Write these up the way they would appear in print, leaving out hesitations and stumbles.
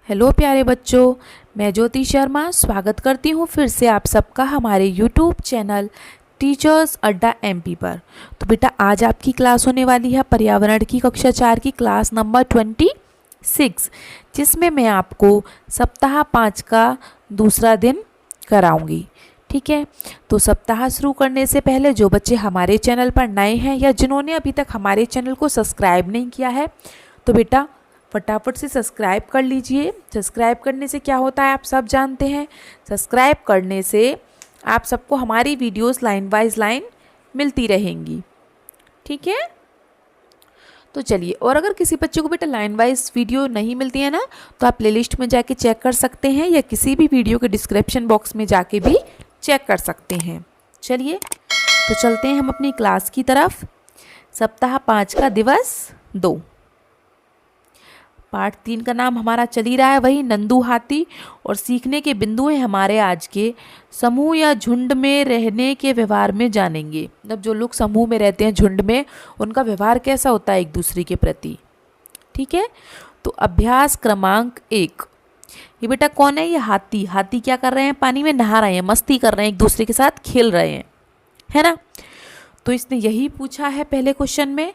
Hello प्यारे बच्चों, मैं ज्योति शर्मा स्वागत करती हूँ फिर से आप सबका हमारे यूट्यूब चैनल टीचर्स अड्डा एमपी पर। तो बेटा आज आपकी क्लास होने वाली है पर्यावरण की कक्षा 4 की क्लास नंबर 26, जिसमें मैं आपको सप्ताह 5 का दूसरा दिन कराऊंगी। ठीक है, तो सप्ताह शुरू करने से पहले जो बच्चे हमारे चैनल पर नए हैं या जिन्होंने अभी तक हमारे चैनल को सब्सक्राइब नहीं किया है तो बेटा फटाफट से सब्सक्राइब कर लीजिए। सब्सक्राइब करने से क्या होता है आप सब जानते हैं। सब्सक्राइब करने से आप सबको हमारी वीडियोस लाइन वाइज लाइन मिलती रहेंगी। ठीक है, तो चलिए, और अगर किसी बच्चे को बेटा लाइन वाइज वीडियो नहीं मिलती है ना, तो आप प्लेलिस्ट में जाके चेक कर सकते हैं या किसी भी वीडियो के डिस्क्रिप्शन बॉक्स में जाके भी चेक कर सकते हैं। चलिए, तो चलते हैं हम अपनी क्लास की तरफ। सप्ताह 5 का दिवस 2, पाठ 3 का नाम हमारा चल ही रहा है वही नंदू हाथी, और सीखने के बिंदु हैं हमारे आज के समूह या झुंड में रहने के व्यवहार में जानेंगे। मतलब जो लोग समूह में रहते हैं झुंड में, उनका व्यवहार कैसा होता है एक दूसरे के प्रति। ठीक है, तो अभ्यास क्रमांक 1। ये बेटा कौन है? ये हाथी। हाथी क्या कर रहे हैं? पानी में नहा रहे हैं, मस्ती कर रहे हैं, एक दूसरे के साथ खेल रहे हैं, है ना। तो इसने यही पूछा है पहले क्वेश्चन में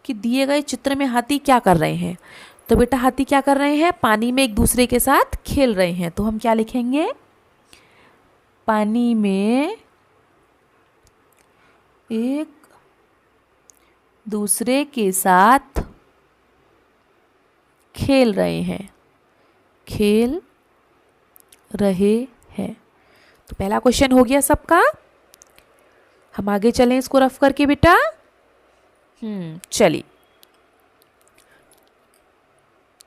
कि दिए गए चित्र में हाथी क्या कर रहे हैं। तो बेटा हाथी क्या कर रहे हैं? पानी में एक दूसरे के साथ खेल रहे हैं। तो हम क्या लिखेंगे? पानी में एक दूसरे के साथ खेल रहे हैं, खेल रहे हैं। तो पहला क्वेश्चन हो गया सबका। हम आगे चलें इसको रफ करके बेटा। चलिए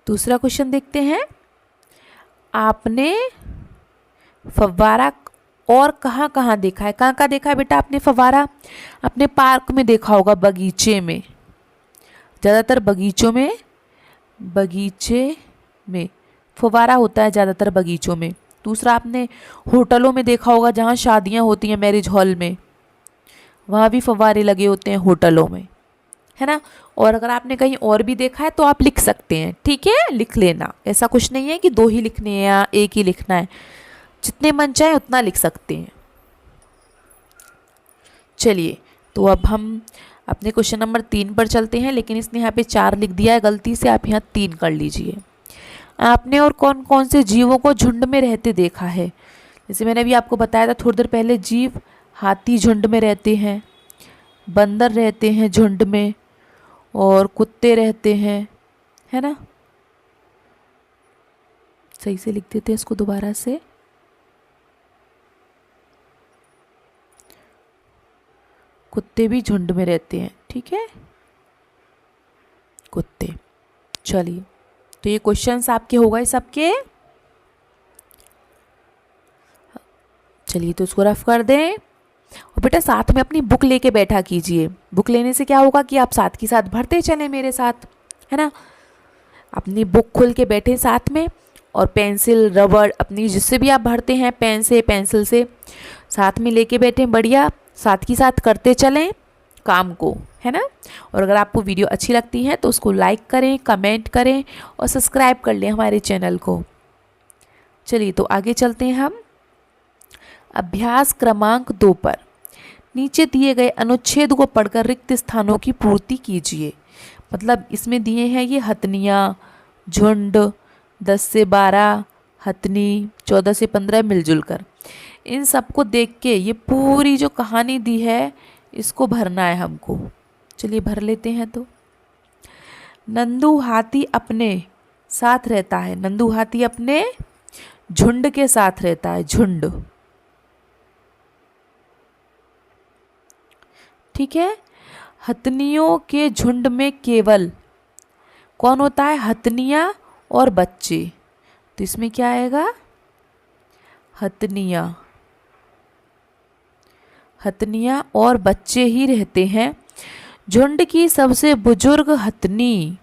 दूसरा क्वेश्चन देखते हैं। आपने फव्वारा और कहाँ कहाँ देखा है? कहाँ कहाँ देखा है बेटा आपने फव्वारा? अपने पार्क में देखा होगा, बगीचे में, ज़्यादातर बगीचे में फव्वारा होता है, ज़्यादातर बगीचों में। दूसरा आपने होटलों में देखा होगा, जहाँ शादियाँ होती हैं, मैरिज हॉल में, वहाँ भी फव्वारे लगे होते हैं होटलों में, है ना। और अगर आपने कहीं और भी देखा है तो आप लिख सकते हैं। ठीक है, लिख लेना, ऐसा कुछ नहीं है कि 2 ही लिखने हैं या 1 ही लिखना है, जितने मन चाहे उतना लिख सकते हैं। चलिए, तो अब हम अपने क्वेश्चन नंबर 3 पर चलते हैं, लेकिन इसने यहाँ पे 4 लिख दिया है गलती से, आप यहाँ 3 कर लीजिए। आपने और कौन कौन से जीवों को झुंड में रहते देखा है? जैसे मैंने अभी आपको बताया था थोड़ी देर पहले, जीव हाथी झुंड में रहते हैं, बंदर रहते हैं झुंड में, और कुत्ते रहते हैं, है ना। सही से लिख देते हैं इसको दोबारा से। कुत्ते भी झुंड में रहते हैं, ठीक है, कुत्ते। चलिए, तो ये क्वेश्चंस आपके हो गए सबके। चलिए, तो इसको रफ कर दें, और बेटा साथ में अपनी बुक लेके बैठा कीजिए। बुक लेने से क्या होगा कि आप साथ के साथ भरते चलें मेरे साथ, है ना। अपनी बुक खोल के बैठे साथ में, और पेंसिल रबड़ अपनी जिससे भी आप भरते हैं, पेन से पेंसिल से साथ में लेके बैठे, बढ़िया साथ ही साथ करते चलें काम को, है ना। और अगर आपको वीडियो अच्छी लगती है तो उसको लाइक करें, कमेंट करें और सब्सक्राइब कर लें हमारे चैनल को। चलिए, तो आगे चलते हैं हम अभ्यास क्रमांक 2 पर। नीचे दिए गए अनुच्छेद को पढ़कर रिक्त स्थानों की पूर्ति कीजिए। मतलब इसमें दिए हैं ये हथनियाँ, झुंड, 10 से 12 हथनी, 14 से 15 मिलजुल कर। इन सबको देख के ये पूरी जो कहानी दी है इसको भरना है हमको। चलिए भर लेते हैं। तो नंदू हाथी अपने साथ रहता है। नंदू हाथी अपने झुंड के साथ रहता है, झुंड। ठीक है, हथनियों के झुंड में केवल कौन होता है? हथनियाँ और बच्चे। तो इसमें क्या आएगा? हथनियाँ और बच्चे ही रहते हैं। झुंड की सबसे बुजुर्ग हथनी,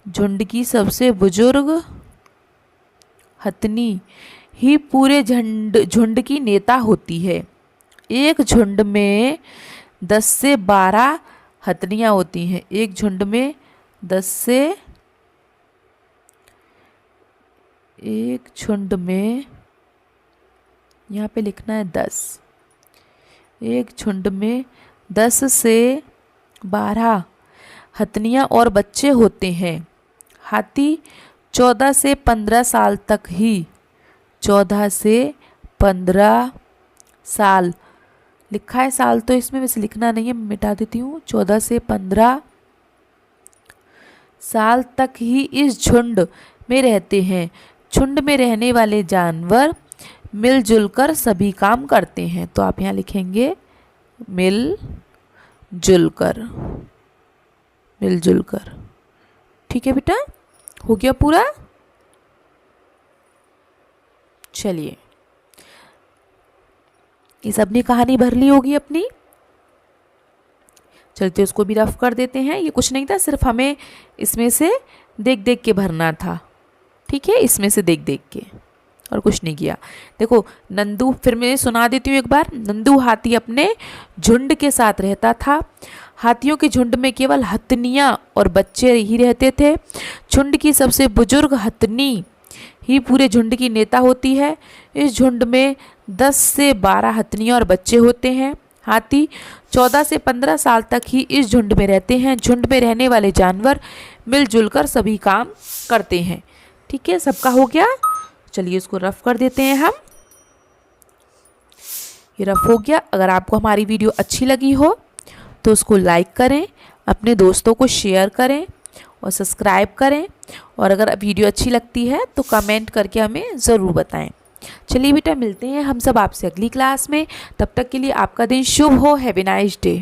झुंड की सबसे बुजुर्ग हथनी ही पूरे झुंड की नेता होती है। एक झुंड में 10 से 12 हथनियाँ होती हैं। एक झुंड में 10 से एक झुंड में, यहाँ पे लिखना है 10। एक झुंड में 10 से 12 हथनियाँ और बच्चे होते हैं। हाथी 14 से 15 साल तक ही, 14 से 15 साल लिखा है साल, तो इसमें वैसे लिखना नहीं है, मिटा देती हूँ। 14 से 15 साल तक ही इस झुंड में रहते हैं। झुंड में रहने वाले जानवर मिलजुल कर सभी काम करते हैं। तो आप यहाँ लिखेंगे मिलजुल कर, मिलजुल कर। ठीक है बेटा, हो गया पूरा। चलिए, ये सबने कहानी भर ली होगी अपनी। चलते उसको भी रफ कर देते हैं। ये कुछ नहीं था, सिर्फ हमें इसमें से देख देख के भरना था। ठीक है, इसमें से देख देख के, और कुछ नहीं किया। देखो नंदू, फिर मैं सुना देती हूँ एक बार। नंदू हाथी अपने झुंड के साथ रहता था। हाथियों के झुंड में केवल हथनियाँ और बच्चे ही रहते थे। झुंड की सबसे बुजुर्ग हथनी ही पूरे झुंड की नेता होती है। इस झुंड में 10 से 12 हथनियाँ और बच्चे होते हैं। हाथी 14 से 15 साल तक ही इस झुंड में रहते हैं। झुंड में रहने वाले जानवर मिलजुल कर सभी काम करते हैं। ठीक है, सबका हो गया। चलिए इसको रफ कर देते हैं हम। ये रफ हो गया। अगर आपको हमारी वीडियो अच्छी लगी हो तो उसको लाइक करें, अपने दोस्तों को शेयर करें और सब्सक्राइब करें। और अगर वीडियो अच्छी लगती है तो कमेंट करके हमें ज़रूर बताएं। चलिए बेटा, मिलते हैं हम सब आपसे अगली क्लास में। तब तक के लिए आपका दिन शुभ हो। Have a nice day.